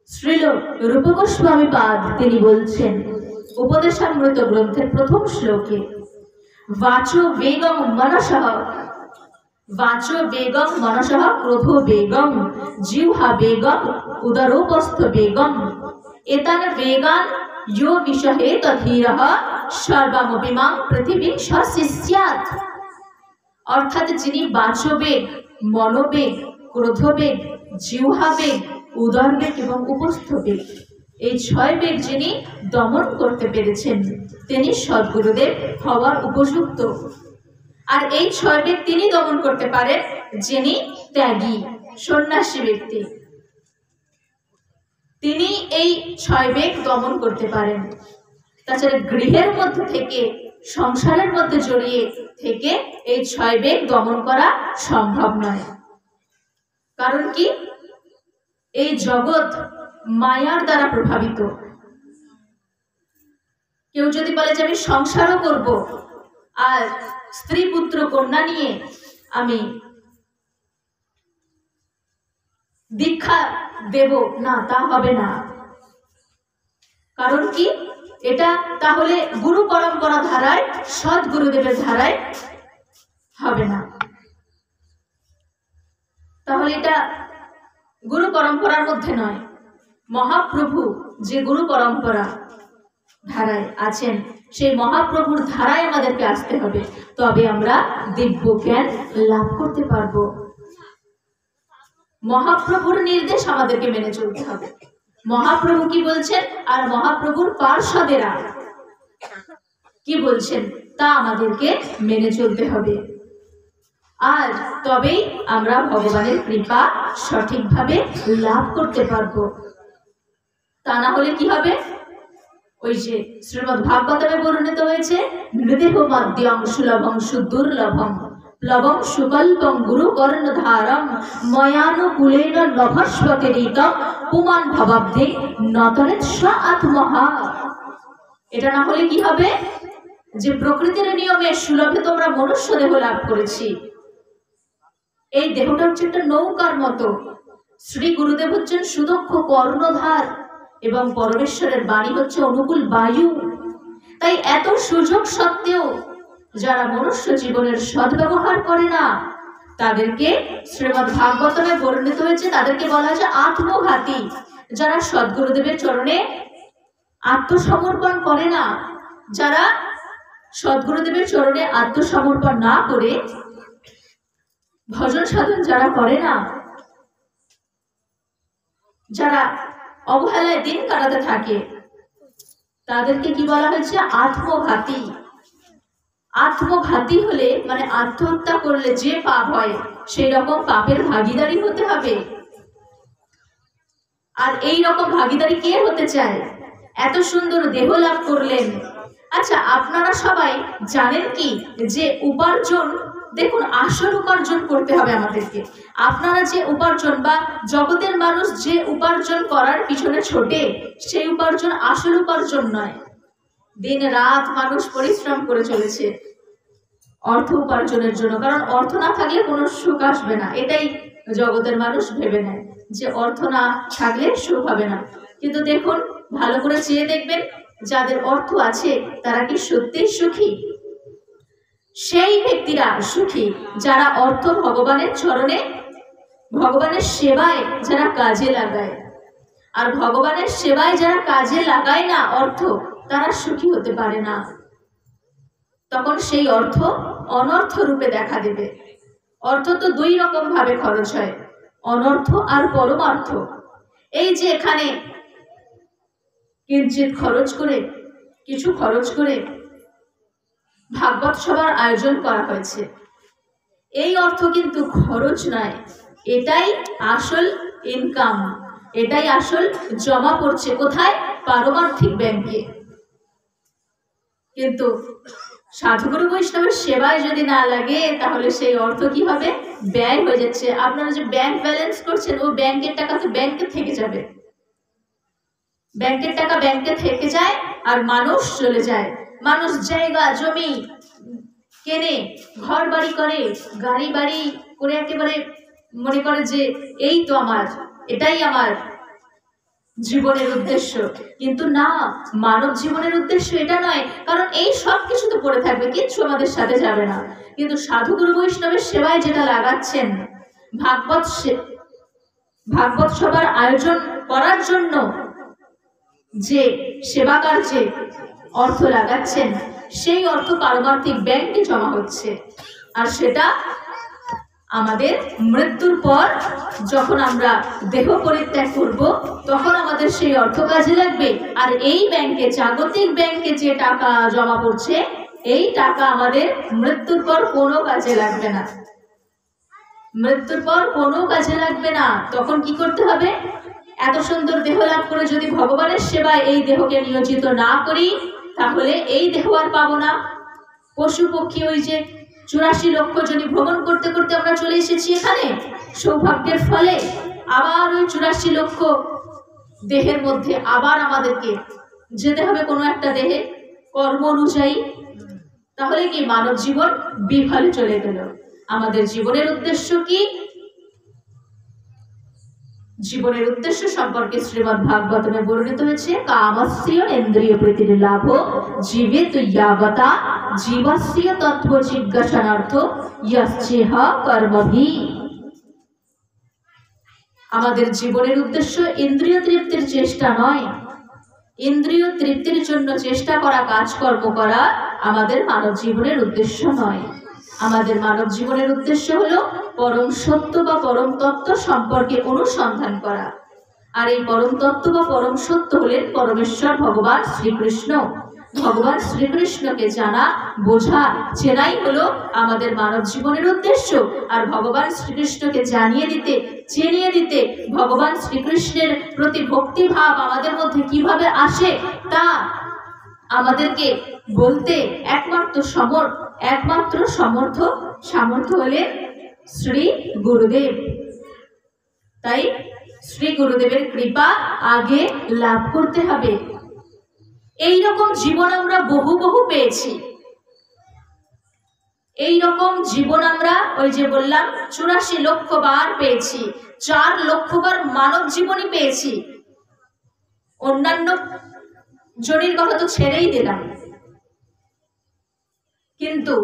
শ্রীল রূপ গোস্বামী পাদ তিনি বলছেন উপদেশামৃত গ্রন্থের প্রথম শ্লোকে, वाचो वेगम मनसः क्रोधो वेगम जिह्वा वेगम उदरोपस्थ वेगम एतान वेगान यो विषहेत धीरः सर्वमपि मां पृथिवीं स्पर्शयेत्। अर्थात जिनि वाचोवेग, मनोवेग, क्रोधवेग, जिह्वावेग, उदरवेग एवं उपस्थवेग এই ছয় বেগ যিনি দমন করতে পেরেছেন তিনি সদ্গুরুদেব হওয়ার উপযুক্ত। আর এই ছয় বেগ তিনি দমন করতে পারেন যিনি ত্যাগী সন্ন্যাসী ব্যক্তি, তিনি এই ছয় বেগ দমন করতে পারেন। তাছাড়া গৃহের মধ্যে থেকে, সংসারের মধ্যে জড়িয়ে থেকে এই ছয় বেগ দমন করা সম্ভব নয়। কারণ কি, এই জগৎ মায়ার দ্বারা প্রভাবিত। কেউ যদি বলে যে আমি সংসারও করব আর স্ত্রী পুত্র কন্যা নিয়ে আমি দীক্ষা দেব না, তা হবে না। কারণ কি, এটা তাহলে গুরু পরম্পরা ধারায়, সৎ গুরুদেবের ধারায় হবে না। তাহলে এটা গুরু পরম্পরার মধ্যে নয়। মহাপ্রভু যে গুরু পরম্পরা ধারায় আছেন সেই মহাপ্রভুর ধারায় আমাদেরকে আসতে হবে, তবে আমরা দিব্য জ্ঞান লাভ করতে পারবো। মহাপ্রভুর নির্দেশ আমাদেরকে মেনে চলতে হবে। মহাপ্রভু কি বলছেন আর মহাপ্রভুর পার্ষদেরা কি বলছেন তা আমাদেরকে মেনে চলতে হবে। আর তবেই আমরা ভগবানের কৃপা সঠিকভাবে লাভ করতে পারবো। তা না হলে কি হবে, ওই যে শ্রীমদ্ ভাগবতমে বর্ণিত হয়েছে, নৃদেহ মাদ্যং সুলভং সুদুর্লভম প্লবং সুকল্পং গুরু কর্ণধারম ময়ানুকূলেন নভস্বতিরিতম পুমান ভবাব্ধে নতরেৎ স্ব আত্মহা। এটা না হলে কি হবে, যে প্রকৃতির নিয়মে সুলভে তোমরা মনুষ্য দেহ লাভ করেছি, এই দেহটা হচ্ছে একটা নৌকার মতো। শ্রী গুরুদেব হচ্ছেন সুদক্ষ কর্ণধার এবং পরমেশ্বরের বাণী হচ্ছে অনুকূল বায়ু। তাই এত সুযোগ সত্ত্বেও যারা মনুষ্য জীবনের সদ্ব্যবহার করে না তাদেরকে শ্রীমদ্ ভাগবতমে বর্ণিত হয়েছে, তাদেরকে বলা হয়েছে আত্মঘাতী। যারা সদ্গুরুদেবের চরণে আত্মসমর্পণ করে না, যারা সদ্গুরুদেবের চরণে আত্মসমর্পণ না করে ভজন সাধন যারা করে না, যারা অবহেলায় দিন কাটাতে থাকে, তাদেরকে কি বলা হয়েছে, আত্মঘাতী। আত্মঘাতী হলে মানে আত্মহত্যা করলে যে পাপ হয় সেই রকম পাপের ভাগীদারি হতে হবে। আর এই রকম ভাগীদারি কে হতে চায়? এত সুন্দর দেহ লাভ করলেন। আচ্ছা, আপনারা সবাই জানেন কি যে উপার্জন, দেখুন আসল উপার্জন করতে হবে আমাদেরকে। আপনারা যে উপার্জন বা জগতের মানুষ যে উপার্জন করার পিছনে ছোটে, সেই উপার্জন আসল উপার্জন নয়। দিন রাত মানুষ পরিশ্রম করে চলেছে অর্থ উপার্জনের জন্য, কারণ অর্থ না থাকলে কোনো সুখ আসবে না। এটাই জগতের মানুষ ভেবে নেয় যে অর্থ না থাকলে সুখ হবে না। কিন্তু দেখুন, ভালো করে চেয়ে দেখবেন, যাদের অর্থ আছে তারা কি সত্যিই সুখী? সেই ব্যক্তিরা সুখী যারা অর্থ ভগবানের চরণে, ভগবানের সেবায় যারা কাজে লাগায়। আর ভগবানের সেবায় যারা কাজে লাগায় না অর্থ, তারা সুখী হতে পারে না। তখন সেই অর্থ অনর্থ রূপে দেখা দেবে। অর্থ তো দুই রকম ভাবে খরচ হয়, অনর্থ আর পরমার্থ। এই যে এখানে কিঞ্চিত খরচ করে, কিছু খরচ করে ভাগবত সভার আয়োজন করা হয়েছে, এই অর্থ কিন্তু খরচ নয়, এটাই আসল ইনকাম, এটাই আসল জমা পড়ছে কোথায়? পারমার্থিক ব্যাংকে। কিন্তু সাধুগুরু বৈষ্ণবের সেবায় যদি না লাগে তাহলে সেই অর্থ কি হবে? ব্যয় হয়ে যাচ্ছে। আপনারা যে ব্যাংক ব্যালেন্স করছেন, ও ব্যাংকের টাকা তো ব্যাংকে থেকে যাবে। ব্যাংকের টাকা ব্যাংকে থেকে যায় আর মানুষ চলে যায়। মানুষ জায়গা জমি কেনে, ঘর বাড়ি করে, গাড়ি বাড়ি করে একেবারে মনে করে যে এই তো আমার, এটাই আমার জীবনের উদ্দেশ্য। কিন্তু না, মানব জীবনের উদ্দেশ্য এটা নয়, কারণ এই সব কিছু তো পড়ে থাকবে, কিচ্ছু আমাদের সাথে যাবে না। কিন্তু সাধু গুরু বৈষ্ণবের সেবায় যেটা লাগাচ্ছেন, ভাগবত সভার আয়োজন করার জন্য যে সেবা কার্যে অর্থ লাগাচ্ছেন, সেই অর্থ পারমার্থিক ব্যাংকে জমা হচ্ছে। আর সেটা আমাদের মৃত্যুর পর যখন আমরা দেহ পরিত্যাগ করব, তখন আমাদের সেই অর্থ কাজে লাগবে। আর এই ব্যাংকে, জাগতিক ব্যাংকে যে টাকা জমা পড়ছে, এই টাকা আমাদের মৃত্যুর পর কোনো কাজে লাগবে না। মৃত্যুর পর কোনো কাজে লাগবে না। তখন কি করতে হবে? এত সুন্দর দেহ লাভ করে যদি ভগবানের সেবায় এই দেহকে নিয়োজিত না করি, তাহলে এই দেহ আর পাবো না। পশু পক্ষী, ওই যে 84 লক্ষ জনি ভ্রমণ করতে করতে আমরা চলে এসেছি এখানে সৌভাগ্যের ফলে। আবার ওই 84 লক্ষ দেহের মধ্যে আবার আমাদেরকে যেতে হবে কোনো একটা দেহে, কর্ম অনুযায়ী। তাহলে কি মানব জীবন বিফলে চলে গেল। আমাদের জীবনের উদ্দেশ্য কি? জীবনের উদ্দেশ্য সম্পর্কে শ্রীমদ্ ভাগবতমে বর্ণিত হয়েছে, কামস্য ইন্দ্রিয় প্রীতির লাভ জীবিত ইয়াবতা জীবস্য তত্ত্ব জিজ্ঞাসানার্থ ইয়শ্চেহ কর্মভি। আমাদের জীবনের উদ্দেশ্য ইন্দ্রিয় তৃপ্তির চেষ্টা নয়। ইন্দ্রিয় তৃপ্তির জন্য চেষ্টা করা, কাজকর্ম করা আমাদের মানব জীবনের উদ্দেশ্য নয়। আমাদের মানব জীবনের উদ্দেশ্য হলো পরম সত্য বা পরম তত্ত্ব সম্পর্কে অনুসন্ধান করা। আর এই পরম তত্ত্ব বা পরম সত্য হলেন পরমেশ্বর ভগবান শ্রীকৃষ্ণ। ভগবান শ্রীকৃষ্ণকে জানা, বোঝা, চেনাই হলো আমাদের মানব জীবনের উদ্দেশ্য। আর ভগবান শ্রীকৃষ্ণকে চিনিয়ে দিতে ভগবান শ্রীকৃষ্ণের প্রতি ভক্তিভাব আমাদের মধ্যে কিভাবে আসে, তা আমাদেরকে বলতে একমাত্র সামর্থ্য হলে শ্রী গুরুদেব। তাই শ্রী গুরুদেবের কৃপা আগে লাভ করতে হবে। এই রকম জীবন আমরা বহু পেয়েছি। এই রকম জীবন আমরা, ওই যে বললাম, 84 লক্ষ বার পেয়েছি। 4 লক্ষ বার মানব জীবনই পেয়েছি। অন্যান্য জনির কথা তো ছেড়েই দিলাম। কিন্তু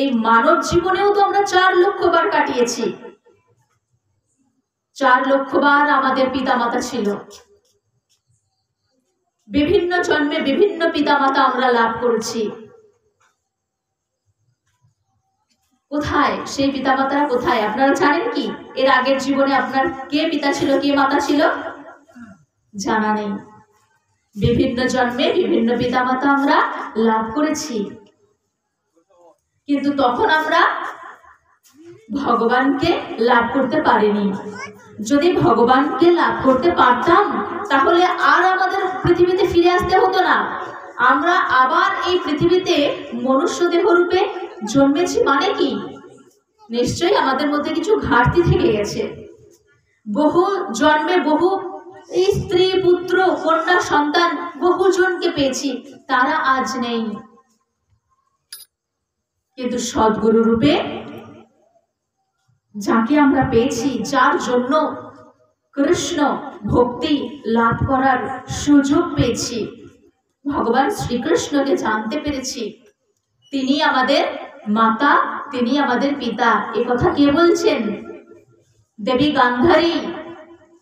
এই মানব জীবনেও তো আমরা 4 লক্ষ বার কাটিয়েছি। 4 লক্ষ বার আমাদের পিতামাতা ছিল। বিভিন্ন জন্মে বিভিন্ন পিতামাতা আমরা লাভ করেছি। কোথায় সেই পিতামাতারা? কোথায় আপনারা জানেন কি? এর আগের জীবনে আপনার কে পিতা ছিল, কে মাতা ছিল? জানা নেই। বিভিন্ন জন্মে বিভিন্ন পিতামাতা আমরা লাভ করেছি, কিন্তু তখন আমরা ভগবানকে লাভ করতে পারিনি। যদি ভগবানকে লাভ করতে পারতাম, তাহলে আর আমাদের পৃথিবীতে ফিরে আসতে হতো না। আমরা আবার এই পৃথিবীতে মনুষ্য দেহ রূপে জন্মেছি। মানে কি? নিশ্চয়ই আমাদের মধ্যে কিছু ঘাটতি থেকে গেছে। বহু জন্মে বহু স্ত্রী, পুত্র, কন্যা, সন্তান বহুজনকে পেয়েছি, তারা আজ নেই। কিন্তু সদ্গুরু রূপে যাকে আমরা পেয়েছি, যার জন্য কৃষ্ণ ভক্তি লাভ করার সুযোগ পেয়েছি, ভগবান শ্রীকৃষ্ণকে জানতে পেরেছি, তিনি আমাদের মাতা, তিনি আমাদের পিতা। এ কথা কে বলছেন? দেবী গান্ধারী।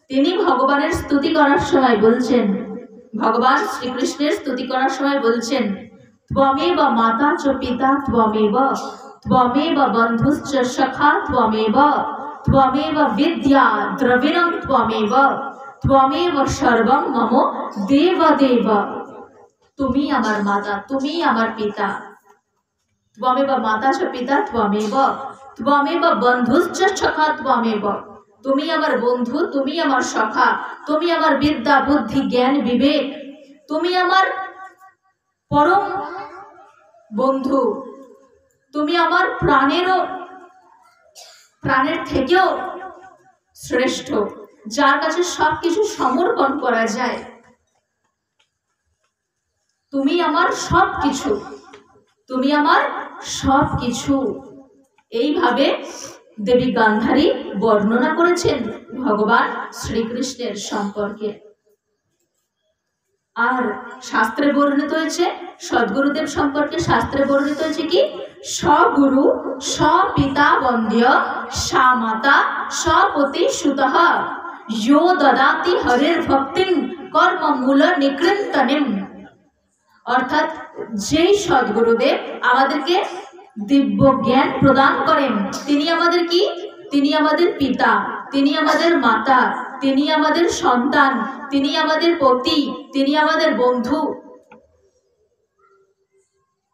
তিনি ভগবানের স্তুতি করার সময় বলছেন, ভগবান শ্রীকৃষ্ণের স্তুতি করার সময় বলছেন, ত্বমেব মাতা চ পিতা ত্বমেব, ত্বমেব বন্ধুশ্চ সখা ত্বমেব, ত্বমেব বিদ্যা দ্রবিণং ত্বমেব, ত্বমেব সর্বং মম দেব দেব। তুমি আমার মাতা, তুমি আমার পিতা। ত্বমেব মাতা চ পিতা ত্বমেব, ত্বমেব বন্ধুশ্চ সখা ত্বমেব। তুমি আমার বন্ধু, তুমি আমার সখা, তুমি আমার বিদ্যা, বুদ্ধি, জ্ঞান, বিবেক, তুমি আমার পরম বন্ধু, তুমি আমার প্রাণের থেকেও শ্রেষ্ঠ, যার কাছে সবকিছু সমর্পণ করা যায়। তুমি আমার সবকিছু, তুমি আমার সবকিছু। এইভাবে দেবী গান্ধারী বর্ণনা করেছেন ভগবান শ্রীকৃষ্ণের সম্পর্কে। আর শাস্ত্রে বর্ণিত হয়েছে সদ্গুরুদেব সম্পর্কে, শাস্ত্রে বর্ণিত হয়েছে কি, স্বগুরু স্বপিতা বন্দ্য স্বামাতা স্বপতি সুতঃ यो ददाति हरेर भक्तिं कर्म मूल निकृन्तनिम। অর্থাৎ যেই সদ্গুরুদেব আমাদেরকে দিব্য জ্ঞান প্রদান করেন, তিনি আমাদের কি, তিনি আমাদের পিতা, তিনি আমাদের মাতা, তিনি আমাদের সন্তান, তিনি আমাদের পতি, তিনি আমাদের বন্ধু,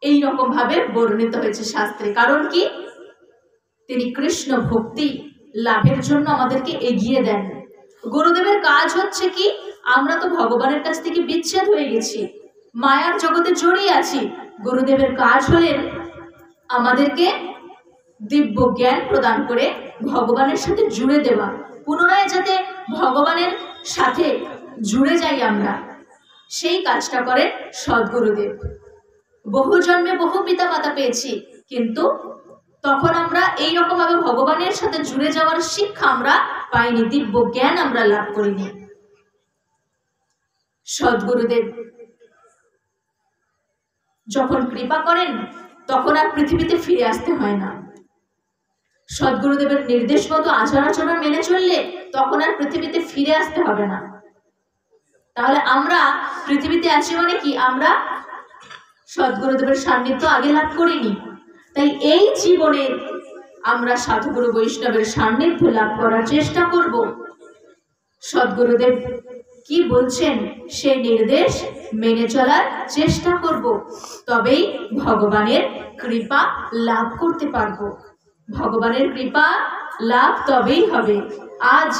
এই রকম ভাবে বর্ণিত হয়েছে শাস্ত্রে। কারণ কি, তিনি কৃষ্ণ ভক্তি লাভের জন্য আমাদেরকে এগিয়ে দেন। গুরুদেবের কাজ হচ্ছে কি, আমরা তো ভগবানের কাছ থেকে বিচ্ছেদ হয়ে গেছি, মায়ার জগতে জড়িয়ে আছি। গুরুদেবের কাজ হলেন আমাদেরকে দিব্য জ্ঞান প্রদান করে ভগবানের সাথে জুড়ে দেওয়া, পুনরায় যাতে ভগবানের সাথে জুড়ে যাই আমরা, সেই কাজটা করেন সদ্গুরুদেব। বহু জন্মে বহু পিতা মাতা পেয়েছি, কিন্তু তখন আমরা এইরকম ভাবে ভগবানের সাথে জুড়ে যাওয়ার শিক্ষা আমরা পাইনি, দিব্য জ্ঞান আমরা লাভ করিনি। সদ্গুরুদেব যখন কৃপা করেন তখন আর পৃথিবীতে ফিরে আসতে হয় না। সদ্গুরুদেবের নির্দেশ মতো আচার আচরণ মেনে চললে তখন আর পৃথিবীতে ফিরে আসতে হবে না। তাহলে আমরা পৃথিবীতে আছি মানে কি, আমরা সদ্গুরুদেবের সান্নিধ্য আগে লাভ করিনি। তাই এই জীবনে আমরা সাধুগুরু বৈষ্ণবের সান্নিধ্য লাভ করার চেষ্টা করব। সদ্গুরুদেব কি বলছেন সেই নির্দেশ মেনে চলার চেষ্টা করব, তবেই ভগবানের কৃপা লাভ করতে পারবো। ভগবানের কৃপা লাভ তবেই হবে। আজ